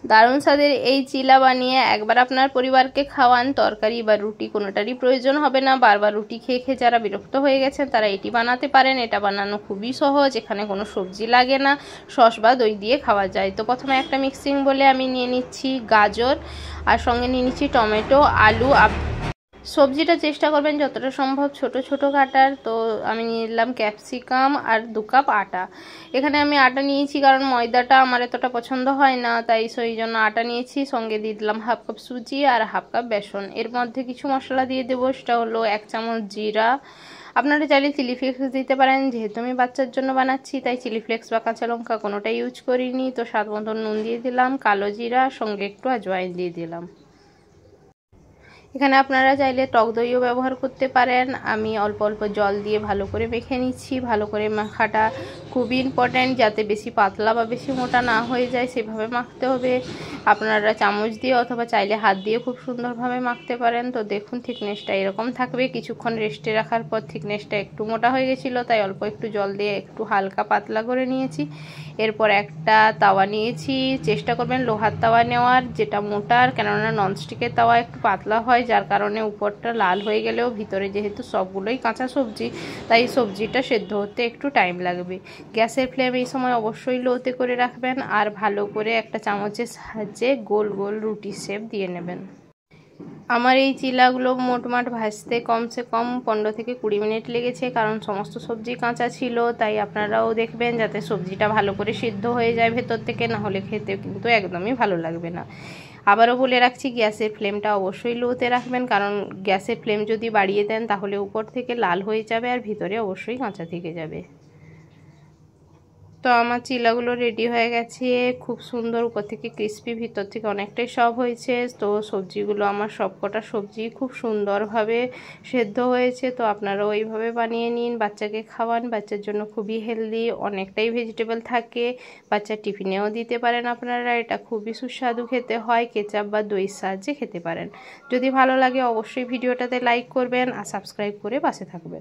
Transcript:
দারুণ স্বাদের এই চিলা বানিয়ে একবার আপনার পরিবারকে খাওয়ান, তরকারি বা রুটি কোনোটারই প্রয়োজন হবে না। বারবার রুটি খেয়ে খেয়ে যারা বিরক্ত হয়ে গেছেন তারা এটি বানাতে পারেন। এটা বানানো খুবই সহজ, এখানে কোনো সবজি লাগে না, সস বা দই দিয়ে খাওয়া যায়। তো প্রথমে একটা মিক্সিং বলে আমি নিয়ে নিচ্ছি গাজর, আর সঙ্গে নিয়ে নিচ্ছি টমেটো, আলু। সবজিটা চেষ্টা করবেন যতটা সম্ভব ছোট ছোট কাটার। তো আমি নিয়ে নিলাম ক্যাপসিকাম আর 2 কাপ আটা। এখানে আমি আটা নিয়েছি কারণ ময়দাটা আমার এতটা পছন্দ হয় না, তাই সেই জন্য আটা নিয়েছি। সঙ্গে দিয়ে দিলাম 1/2 কাপ সুজি আর 1/2 কাপ বেসন। এর মধ্যে কিছু মশলা দিয়ে দেবো, সেটা হলো 1 চামচ জিরা। আপনারা চাইলে চিলি ফ্লেক্স দিতে পারেন, যেহেতু আমি বাচ্চার জন্য বানাচ্ছি তাই চিলি ফ্লেক্স বা কাঁচা লঙ্কা কোনোটাই ইউজ করিনি। তো স্বাদ মতো নুন দিয়ে দিলাম, কালো জিরা, সঙ্গে একটু আজওয়াইন দিয়ে দিলাম। এখানে আপনারা চাইলে টক দইও ব্যবহার করতে পারেন। আমি অল্প অল্প জল দিয়ে ভালো করে মেখে নিচ্ছি। ভালো করে মাখাটা খুবই ইম্পর্ট্যান্ট, যাতে বেশি পাতলা বা বেশি মোটা না হয়ে যায়, সেভাবে মাখতে হবে। আপনারা চামচ দিয়ে অথবা চাইলে হাত দিয়ে খুব সুন্দরভাবে মাখতে পারেন। তো দেখুন থিকনেসটা এরকম থাকবে। কিছুক্ষণ রেস্টে রাখার পর থিকনেসটা একটু মোটা হয়ে গেছিলো, তাই অল্প একটু জল দিয়ে একটু হালকা পাতলা করে নিয়েছি। এরপর একটা তাওয়া নিয়েছি। চেষ্টা করবেন লোহার তাওয়া নেওয়ার, যেটা মোটার, কেননা ননস্টিকের তাওয়া একটু পাতলা হয়, যার কারণে উপরটা লাল হয়ে গেলেও ভিতরে যেহেতু সবগুলোই কাঁচা সবজি, তাই সবজিটা সেদ্ধ হতে একটু টাইম লাগবে। গ্যাসের ফ্লেম এই সময় অবশ্যই লোতে করে রাখবেন, আর ভালো করে একটা চামচের সাহায্যে গোল গোল রুটি শেপ দিয়ে নেবেন। আমার এই চিলাগুলো মোটমাট ভাজতে কমসে কম 15 থেকে 20 মিনিট লেগেছে, কারণ সমস্ত সবজি কাঁচা ছিল। তাই আপনারাও দেখবেন যাতে সবজিটা ভালো করে সিদ্ধ হয়ে যায় ভেতর থেকে, না হলে খেতে কিন্তু একদমই ভালো লাগবে না। আবারও বলে রাখছি, গ্যাসের ফ্লেমটা অবশ্যই লোতে রাখবেন, কারণ গ্যাসের ফ্লেম যদি বাড়িয়ে দেন তাহলে উপর থেকে লাল হয়ে যাবে আর ভিতরে অবশ্যই কাঁচা থেকে যাবে। তো আমার চিলাগুলো রেডি হয়ে গেছে, খুব সুন্দর, উপর থেকে ক্রিস্পি, ভিতর থেকে অনেকটাই সফট হয়েছে। তো সবজিগুলো আমার সবকটা সবজি খুব সুন্দরভাবে সেদ্ধ হয়েছে। তো আপনারা ওইভাবে বানিয়ে নিন, বাচ্চাকে খাওয়ান। বাচ্চার জন্য খুবই হেলদি, অনেকটাই ভেজিটেবল থাকে, বাচ্চার টিফিনেও দিতে পারেন আপনারা। এটা খুবই সুস্বাদু খেতে হয়, কেচাপ বা দইয়ের সাহায্যে খেতে পারেন। যদি ভালো লাগে অবশ্যই ভিডিওটাতে লাইক করবেন আর সাবস্ক্রাইব করে পাশে থাকবেন।